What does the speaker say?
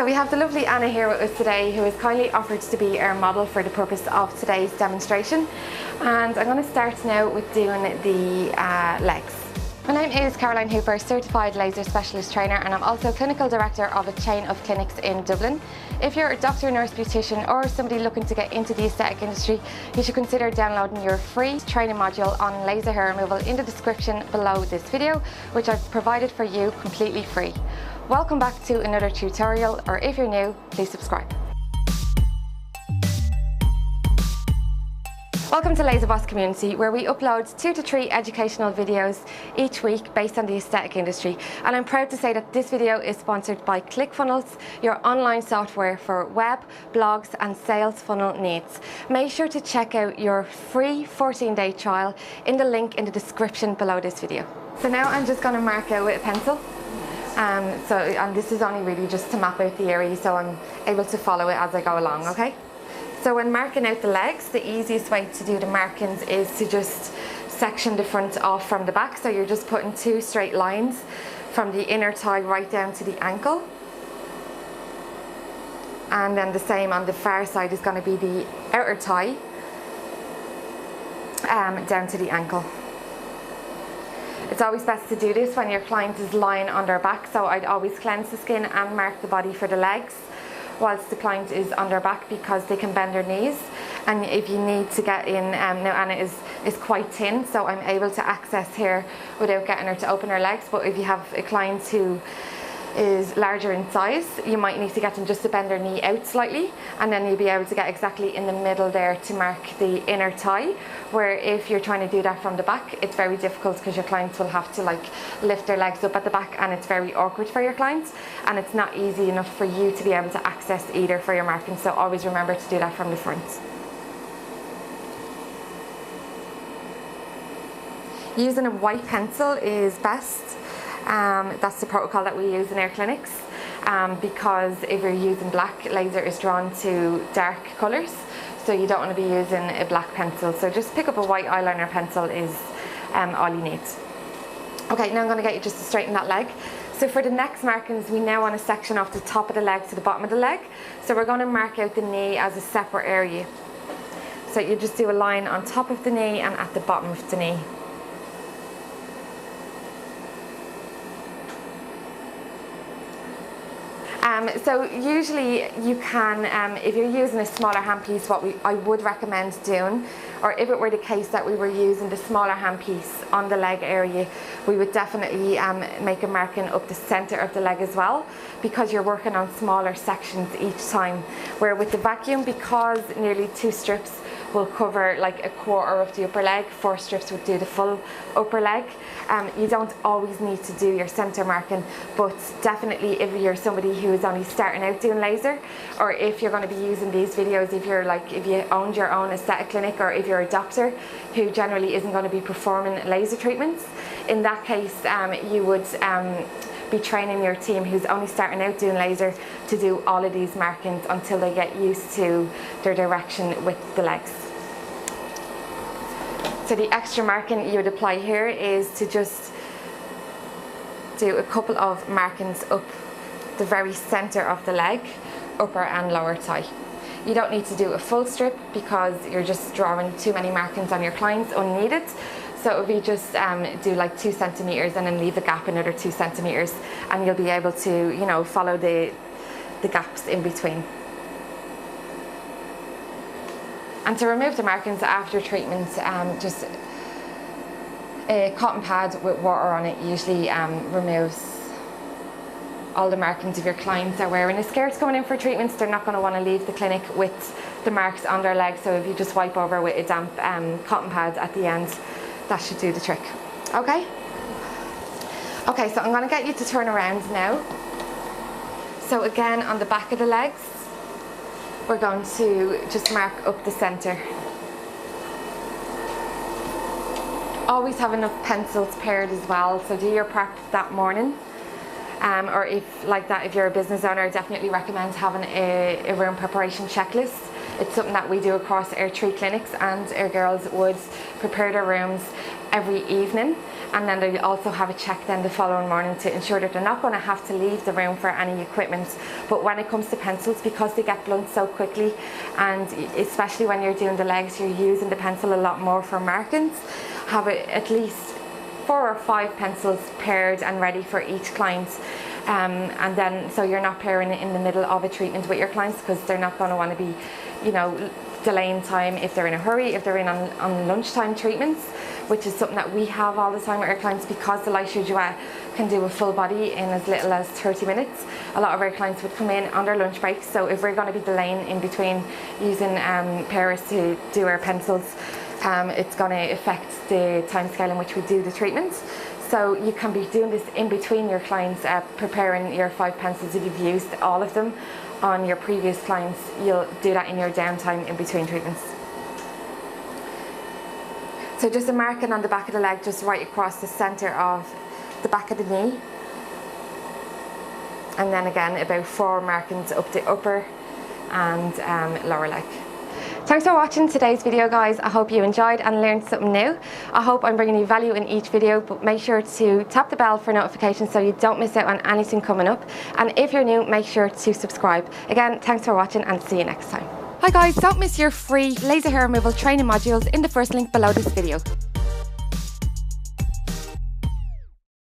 So we have the lovely Anna here with us today, who has kindly offered to be our model for the purpose of today's demonstration. And I'm going to start now with doing the legs. My name is Caroline Hooper, Certified Laser Specialist Trainer, and I'm also Clinical Director of a chain of clinics in Dublin. If you're a doctor, nurse, beautician or somebody looking to get into the aesthetic industry, you should consider downloading your free training module on laser hair removal in the description below this video, which I've provided for you completely free. Welcome back to another tutorial, or if you're new, please subscribe. Welcome to Laser Boss Community, where we upload 2 to 3 educational videos each week based on the aesthetic industry. And I'm proud to say that this video is sponsored by ClickFunnels, your online software for web, blogs and sales funnel needs. Make sure to check out your free 14-day trial in the link in the description below this video. So now I'm just going to mark out with a pencil. And this is only really just to map out the area so I'm able to follow it as I go along, okay? So when marking out the legs, the easiest way to do the markings is to just section the front off from the back. So you're just putting 2 straight lines from the inner thigh right down to the ankle. And then the same on the far side is going to be the outer thigh down to the ankle. It's always best to do this when your client is lying on their back, so I'd always cleanse the skin and mark the body for the legs whilst the client is on their back, because they can bend their knees. And if you need to get in, now Anna is quite thin, so I'm able to access here without getting her to open her legs, but if you have a client who is larger in size, you might need to get them just to bend their knee out slightly, and then you'll be able to get exactly in the middle there to mark the inner thigh, where if you're trying to do that from the back, it's very difficult because your clients will have to lift their legs up at the back, and it's very awkward for your clients, and it's not easy enough for you to be able to access either for your marking. So always remember to do that from the front. Using a white pencil is best. That's the protocol that we use in our clinics, because if you're using black, laser is drawn to dark colours, so you don't want to be using a black pencil. So just pick up a white eyeliner pencil is all you need. Okay, now I'm going to get you just to straighten that leg. So for the next markings, we now want to section off the top of the leg to the bottom of the leg. So we're going to mark out the knee as a separate area. So you just do a line on top of the knee and at the bottom of the knee. So usually you can, if you're using a smaller handpiece, what I would recommend doing, or if it were the case that we were using the smaller handpiece on the leg area, we would definitely make a marking up the centre of the leg as well, because you're working on smaller sections each time. Where with the vacuum, because nearly 2 strips will cover like a quarter of the upper leg, 4 strips would do the full upper leg. You don't always need to do your centre marking, but definitely if you're somebody who is only starting out doing laser, or if you're going to be using these videos, if you owned your own aesthetic clinic, or if you're a doctor who generally isn't going to be performing laser treatments, in that case you would be training your team who's only starting out doing laser to do all of these markings until they get used to their direction with the legs. So the extra marking you would apply here is to just do a couple of markings up the very centre of the leg, upper and lower thigh. You don't need to do a full strip because you're just drawing too many markings on your clients unneeded. So if you just do like 2 centimetres and then leave a gap another 2 centimetres, and you'll be able to, you know, follow the gaps in between. And to remove the markings after treatment, just a cotton pad with water on it usually removes all the markings. If your clients are wearing a skirt going in for treatments, they're not going to want to leave the clinic with the marks on their legs. So if you just wipe over with a damp cotton pad at the end, that should do the trick. Okay? Okay, so I'm going to get you to turn around now. So again, on the back of the legs, we're going to just mark up the centre. Always have enough pencils paired as well, so do your prep that morning. Or if you're a business owner, I definitely recommend having a room preparation checklist. It's something that we do across our 3 clinics, and our girls would prepare their rooms every evening, and then they also have a check then the following morning to ensure that they're not going to have to leave the room for any equipment. But when it comes to pencils, because they get blunt so quickly, and especially when you're doing the legs, you're using the pencil a lot more for markings, have at least 4 or 5 pencils paired and ready for each client. And then so you're not pairing it in the middle of a treatment with your clients, because they're not going to want to be, you know, delaying time if they're in a hurry, if they're in on lunchtime treatments, which is something that we have all the time with our clients, because the Lysure Duet can do a full body in as little as 30 minutes. A lot of our clients would come in on their lunch breaks, so if we're going to be delaying in between using pairers to do our pencils, it's going to affect the time scale in which we do the treatments. So you can be doing this in between your clients, preparing your 5 pencils. If you've used all of them on your previous clients, you'll do that in your downtime in between treatments. So just a marking on the back of the leg, just right across the centre of the back of the knee. And then again, about 4 markings up the upper and lower leg. Thanks for watching today's video, guys. I hope you enjoyed and learned something new. I hope I'm bringing you value in each video, but make sure to tap the bell for notifications so you don't miss out on anything coming up. And if you're new, make sure to subscribe. Again, thanks for watching and see you next time. Hi guys, don't miss your free laser hair removal training modules in the first link below this video.